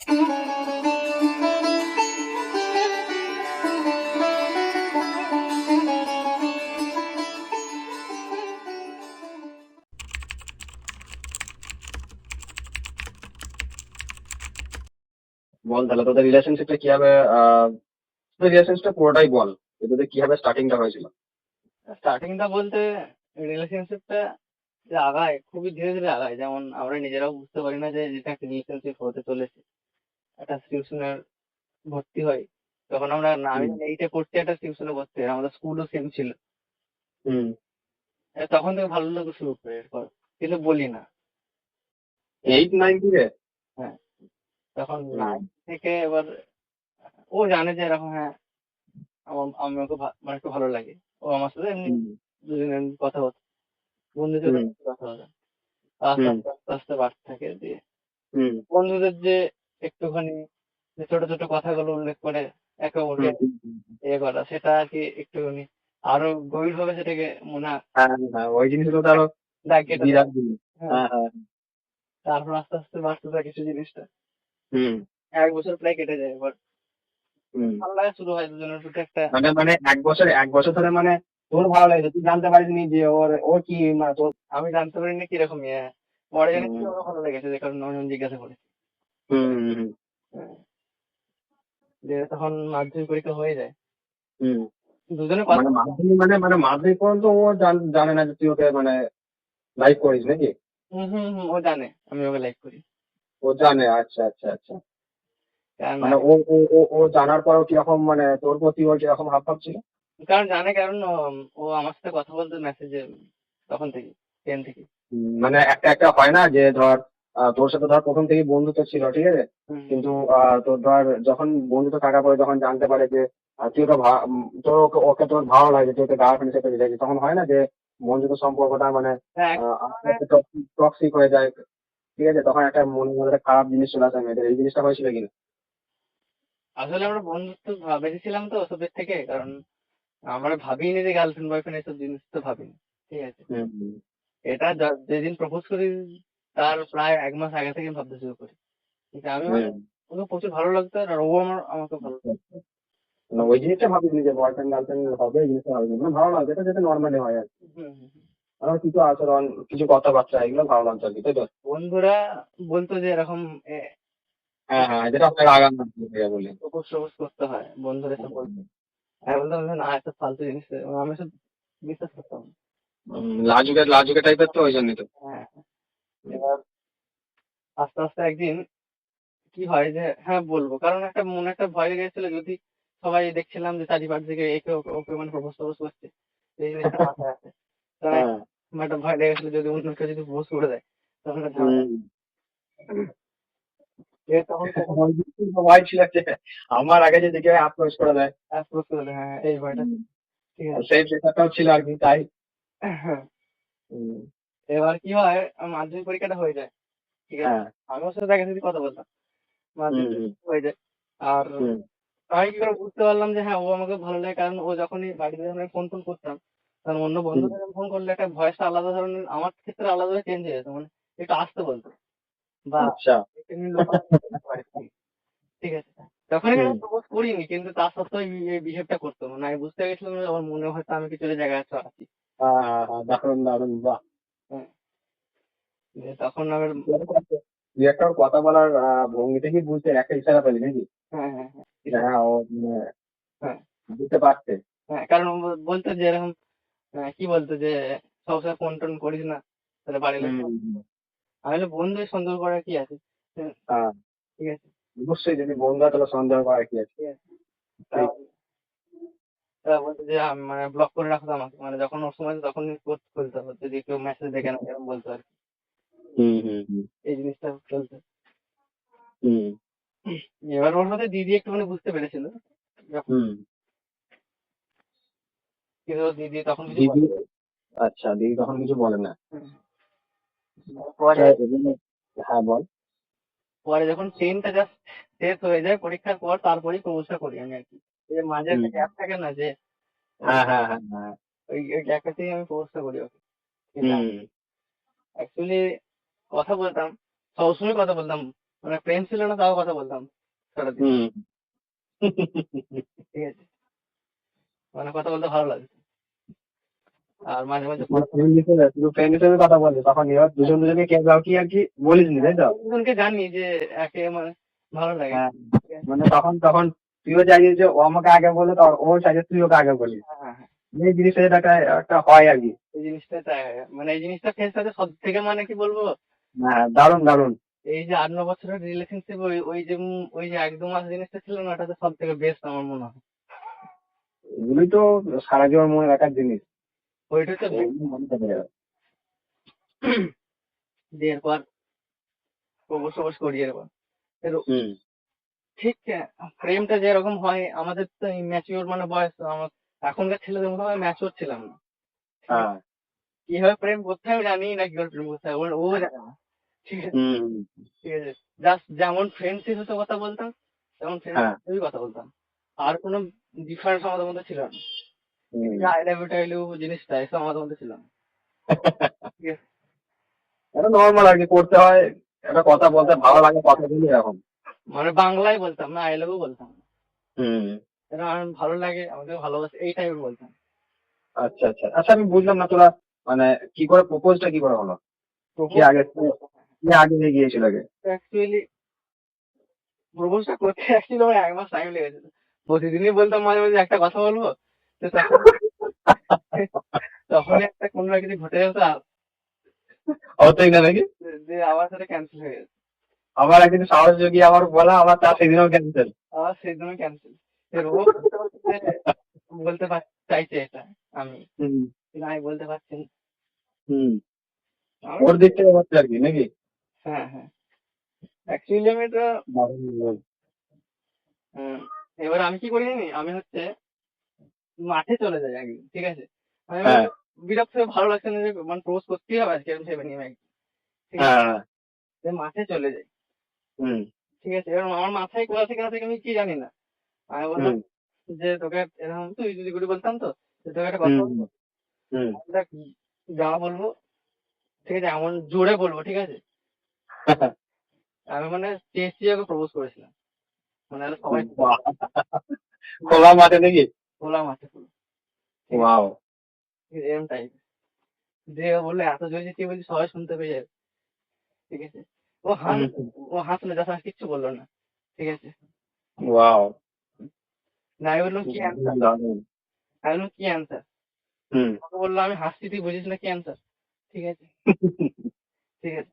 বল তাহলে তোদের রিলেশনশিপটা কিভাবে তোদের রিলেশনশিপটা পুরোটাই বল, যে তোদের কিভাবে স্টার্টিংটা হয়েছিল। স্টার্টিংটা বলতে রিলেশনশিপটা যে আগায় খুবই ধীরে ধীরে আগায়, যেমন আমরা নিজেরাও বুঝতে পারি না যে এটা একটা রিলেশনশিপ হতে চলেছে। একটা টিউশনের ভর্তি হয়, তখন আমরা না, আমি হুম। এইটা পড়ছি, একটা টিউশনে ভর্তি হয়, আমাদের স্কুলও সেম ছিল। হুম। তখন থেকে ভালো লাগা শুরু করে, এরপর কিন্তু বলি না। 8-9 থেকে। হ্যাঁ, তখন হুম। 9 থেকে এবার ও জানে যে এরকম, হ্যাঁ, আমি ওকে মানে একটু ভালো লাগে। ও আমার সাথে এমনি হুম। দুজনে এমনি কথা হতো, বন্ধুদের হুম। সাথে কথা হতো। আস্তে হুম। আস্তে আস্তে আস্তে বাড়তে থাকে দিয়ে হুম। বন্ধুদের যে একটুখানি যে ছোট ছোট কথাগুলো উল্লেখ করে একে হুম। অপরকে ইয়ে করা, সেটা আর কি একটুখানি আরো গভীর ভাবে সেটাকে মনে হ্যাঁ, হ্যাঁ, ওই জিনিসগুলো তো আরো দাগ কেটে দেয়। বিরাট জিনিস। হ্যাঁ, হ্যাঁ, হ্যাঁ। তারপর আস্তে আস্তে বাড়তে থাকে সেই জিনিসটা। হুম। 1 বছর প্রায় কেটে যায়, এবার হুম। ভালো লাগা শুরু হয় দুজনের প্রতি একটা। মানে মানে 1 বছর ধরে মানে তোর ভালো লাগছে, তুই জানতে পারিসনি যে ওর কি মানে তোর। আমি জানতে পারিনি কিরকম ইয়ে, পরে জেনেছি হুম। ওরও ভালো লেগেছে, যে কারণ অন্য জিজ্ঞাসা করেছি। হুম। হুম। হ্যাঁ, যে তখন মাধ্যমিক পরীক্ষা হয়ে যায়, হুম। দুজনে কথা মানে বলতাম। মাধ্যমিক মানে মাধ্যমিক পর্যন্ত ও জানে না যে তুই ওকে মানে লাইক করিস নাকি। হম হম হম, ও জানে আমি ওকে লাইক করি। ও জানে, আচ্ছা, আচ্ছা, আচ্ছা। কারণ মানে ও জানার পরও কিরকম মানে তোর প্রতি ওর কিরকম হাব ভাব ছিল। কারণ জানে, কারণ ও আমার সাথে কথা বলতে মেসেজে তখন থেকে, 10 থেকে। মানে একটা একটা হয় না যে ধর তোর সাথে ধর প্রথম থেকেই বন্ধুত্ব ছিল, ঠিক আছে, হুম। কিন্তু তোর ধর যখন বন্ধুত্ব থাকার পরে যখন জানতে পারে যে তুই ওকে তোর ওকে তোর ভালো লাগে, তুই ওকে গার্লফ্রেন্ড হিসেবে রেখেছিস, তখন হয় না যে বন্ধুত্ব সম্পর্কটা মানে হ্যাঁ, আস্তে মানে আস্তে টক্সিক হয়ে যায়, ঠিক আছে, তখন একটা মনের মধ্যে একটা খারাপ জিনিস চলে আসে মেয়েদের, এই জিনিসটা হয়েছিল কিনা। আসলে আমরা বন্ধুত্ব বেঁচেছিলাম তো ছোটের থেকে, কারণ আমরা ভাবিনি যে গার্লফ্রেন্ড বয়ফ্রেন্ড এসব জিনিস তো ভাবিনি। ঠিক আছে, হুম। হুম। এটা যেদিন প্রপোজ করি তার প্রায় 1 মাস আগে থেকে ভাবতে শুরু করি। কিন্তু আমি মানে হুম। ওকে প্রচুর ভালো লাগতো, আর ও আমাকে ভালো লাগতো। মানে ওই জিনিসটা ভাবিনি যে বয়ফ্রেন্ড গার্লফ্রেন্ড হবে, এই জিনিসটা ভাবিনি, মানে ভালো লাগছে, এটা যেটা নর্মালি হয় আর কি। হুম, হুম, হুম। আর কিছু আচরণ, কিছু কথাবার্তা, এগুলো ভালো লাগছে আর কি, তাই তো। বন্ধুরা বলতো যে এরকম হ্যাঁ, হ্যাঁ, যেটা আপনার আগাম বলি। প্রপোজ টপোজ করতে হয়, বন্ধুরা এসব বলতো। আমি বলতাম যে না, এসব ফালতু জিনিস, আমি সব বিশ্বাস করতাম না। লাজুকে লাজুকে টাইপের তো, ওই জন্যই তো। হ্যাঁ, এবার আস্তে আস্তে একদিন কি হয় যে হ্যাঁ বলবো, কারণ একটা মনে একটা ভয় লেগে গেছিল, যদি সবাই দেখছিলাম যে চারিপাশ থেকে একে ওকে ওকে মানে প্রপোজ টপোজ করছে, এই জিনিসটা মাথায় আছে। তাই হ্যাঁ। আমার একটা ভয় লেগে গেছিল, যদি অন্য কেউ যদি প্রপোজ করে দেয় তখন একটা ঝামেলা। হুম। তখন তখন ওই জিনিসটাই তো ভয় ছিল যে আমার আগে যদি কেউ অ্যাপ্রোচ করে দেয়। প্রপোজ করে দেয়, হ্যাঁ এই ভয়টা ছিল। ঠিক আর আছে। সেই প্রেশারটাও ছিল আর কি, তাই। হ্যাঁ, হুম। এবার কি হয়, মাধ্যমিক পরীক্ষাটা হয়ে যায়। ঠিক আছে, হ্যাঁ। আমি ওর সাথে দেখা সাথে কথা বলতাম, মাধ্যমিক হুম। হুম। পরীক্ষা হয়ে যায়। আর হুম। আমি কি করে বুঝতে পারলাম যে হ্যাঁ ও আমাকে ভালো লাগে, কারণ ও যখনই বাড়িতে যখন আমি ফোন টোন করতাম, কারণ অন্য হুম। বন্ধুদের ফোন করলে একটা ভয়েসটা আলাদা ধরনের, আমার ক্ষেত্রে আলাদা চেঞ্জ হয়ে যেত, মানে একটু আসতে বলতো, বা আচ্ছা। একটু লোকাল বাড়ি থেকে। ঠিক আছে, তখন আমি হুম। প্রপোজ করিনি, কিন্তু তা সত্ত্বেও এই বিহেভটা করতো, মানে আমি বুঝতে গেছিলাম যে আমার মনে হয়তো আমি কিছু একটা জায়গায় আছি। হ্যাঁ, হ্যাঁ, হ্যাঁ, দারুণ, দারুণ, বাহ। হ্যাঁ, তখন আবার তুই একটা ওর কথা বলার ভঙ্গি থেকেই বুঝতে একটা ইশারা পেলি নাকি, হ্যাঁ হ্যাঁ হ্যাঁ যে এসব- হ্যাঁ ও হ্যাঁ বুঝতে পারছে। হ্যাঁ, কারণ ও বলতো যে এরকম, কি বলতো যে সবসময় ফোন টোন করিস না, তাহলে বাড়ির লোক। হুম। হুম। আমি বললাম, বন্ধু সন্দেহ করার কি আছে? হ্যাঁ, হ্যাঁ, ঠিক আছে, অবশ্যই, যদি বন্ধু হয় তাহলে সন্দেহ করার কি আছে। ঠিক আছে। তা ঠিক। তা বলতো যে মানে ব্লক করে রাখতো আমাকে, মানে যখন ওর সময় তখন খুলতে হবে, যদি কেউ মেসেজ দেখে না, এরকম বলতো আর কি। হুম। হুম। হুম। এই জিনিসটা চলতো। হুম। এবার ওর সাথে দিদি একটুখানি বুঝতে পেরেছিল যখন, হুম। কিন্তু ওর দিদি তখন কিছু দিদি। বলে। আচ্ছা, দিদি তখন কিছু বলে না। আচ্ছা, পরে এগুলো। হ্যাঁ, বল। পরে যখন 10টা জাস্ট শেষ হয়ে যায় পরীক্ষার পর, তারপরেই প্রপোজটা করি আমি আর কি। এই যে মাঝে হুম। একটা গ্যাপ থাকে না, যে হ্যাঁ, হ্যাঁ, হ্যাঁ, হ্যাঁ। ওই গ্যাপটাতেই আমি প্রপোজটা করি ওকে। কিন্তু হুম। অ্যাকচুয়ালি কথা বলতাম, সবসময় কথা বলতাম মানে প্রেম ছিল না তাও কথা বলতাম সারাদিন, হুম। ঠিক আছে, মানে কথা বলতে ভালো লাগে। আর মাঝে মাঝে শুধু ফ্রেন্ড হিসেবে কথা বলছে, তখন এবার দুজন দুজনকে কে যাও কি আর কি বলিস নি, তাই তো? দুজনকে জানি যে একে মানে ভালো লাগে, হ্যাঁ, ঠিক আছে? মানে তখন তখন তুইও চাইছিস যে ও আমাকে আগে বলে, তো ও চাইছে তুই ওকে আগে বলিস। হ্যাঁ হ্যাঁ হ্যাঁ। এই জিনিসটা যেটা একটা একটা হয় আর কি। এই জিনিসটা মানে এই জিনিসটা ফেস সাথে সব থেকে মানে কি বলবো, হ্যাঁ, দারুণ দারুণ। এই যে 8-9 বছরের রিলেশনশিপ, ওই যে 1-2 মাস জিনিসটা ছিল না, ওটাতে সব থেকে বেস্ট আমার মনে হয়। এগুলি তো সারা জীবন মনে রাখার জিনিস। ওইটা তো ওগুলো মনে থাকে যাবে। বিয়ের পর প্রপোজ টপোজ করি এরপর হুম। ঠিক প্রেমটা যেরকম হয় আমাদের তো ম্যাচিওর মানে বয়স তো আমার, এখনকার ছেলেদের মতো আমি ম্যাচিওর ছিলাম না, ঠিক আছে? হ্যাঁ। কিভাবে প্রেম করতে হয় আমি জানি না, কিভাবে প্রেম করতে হয় ও জানে না, ঠিক আছে, হুম। হুম। ঠিক আছে। জাস্ট যেমন ফ্রেন্ডশিপ হতে কথা বলতাম, তেমন হ্যাঁ। ফ্রেন্ডশিপ কথা বলতাম, আর কোনো ডিফারেন্স আমাদের মধ্যে ছিল না। Hmm. I love you type love you জিনিসটা এসব আমাদের মধ্যে ছিল না, ঠিক আছে। এটা নর্মাল আর কি করতে হয়। একটা কথা বলতে ভালো লাগে, কথা বলি এখন। মানে বাংলায় বলতাম না, আই লাভ ইউ বলতাম না। হুম। এটা আমার ভালো লাগে, আমাকে ভালোবাসে, এই টাইপের বলতাম। আচ্ছা আচ্ছা আচ্ছা, আমি বুঝলাম না তোরা মানে কি করে প্রপোজটা কি করে হলো? কি প্রপোজ আগে কি আগে দিয়ে গিয়েছিল আগে? অ্যাকচুয়ালি প্রপোজটা করতে অ্যাকচুয়ালি আমার 1 মাস টাইম লেগেছিল। প্রতিদিনই বলতাম মাঝে মাঝে একটা কথা বলবো, তো তখন তখনই একটা কোনো না কিছু ঘটে যেত, আর হতোই না নাকি? যে আমার সাথে ক্যান্সেল হয়ে গেছে। আবার একদিন সাহস জুগিয়ে আবার বলা, আবার তার সেদিনও ক্যান্সেল। আমার সেজন্য ক্যান্সেল। ও বলতে চাইছে এটা আমি, হুম। কিন্তু আমি বলতে পারছি না। হুম। আমি ওর দিক থেকে হচ্ছে আর কি নাকি? হ্যাঁ হ্যাঁ, অ্যাকচুয়ালি আমি এটা দারুণ। উম, এবার আমি কি করি জানি, আমি হচ্ছে মাঠে চলে যাই একদিন, ঠিক আছে। আমি হ্যাঁ। বিরক্ত হয়ে ভালো লাগছে না যে মানে প্রপোজ করতেই হবে আজকে, আমি ভেবে নিই একদিন, ঠিক আছে। হ্যাঁ। যে মাঠে চলে যাই, হুম। ঠিক আছে। এবার আমার মাথায় কোথা থেকে না থেকে আমি কি জানি না, আমি বললাম হুম। যে তোকে এরকম তুই যদি করে বলতাম তো, যে তোকে একটা কথা হুম। বলবো, হুম। দেখ যা বলবো, ঠিক আছে, এমন জোরে বলবো, ঠিক আছে। আমি মানে চেঁচিয়ে ওকে প্রপোজ করেছিলাম, মানে আরো সবাই বাহ! খোলা মাঠে নাকি? খোলা মাঠে পুরো, ঠিক আছে, ওয়াও! এরকম টাইপ। যে ও বললো এত জোরে চেঁচিয়ে বলছি সবাই শুনতে পেয়ে যাবে, ঠিক আছে। ও হাস হুম। ও হাসলো, যা আর কিচ্ছু বললো না, ঠিক আছে। ওয়াও! না আমি বললাম কি দারুণ, অ্যান্সার, দারুণ। আমি বললাম কি অ্যান্সার, হুম। ওকে বললো আমি হাসছি তুই বুঝিস না কি অ্যান্সার, ঠিক আছে, ঠিক আছে।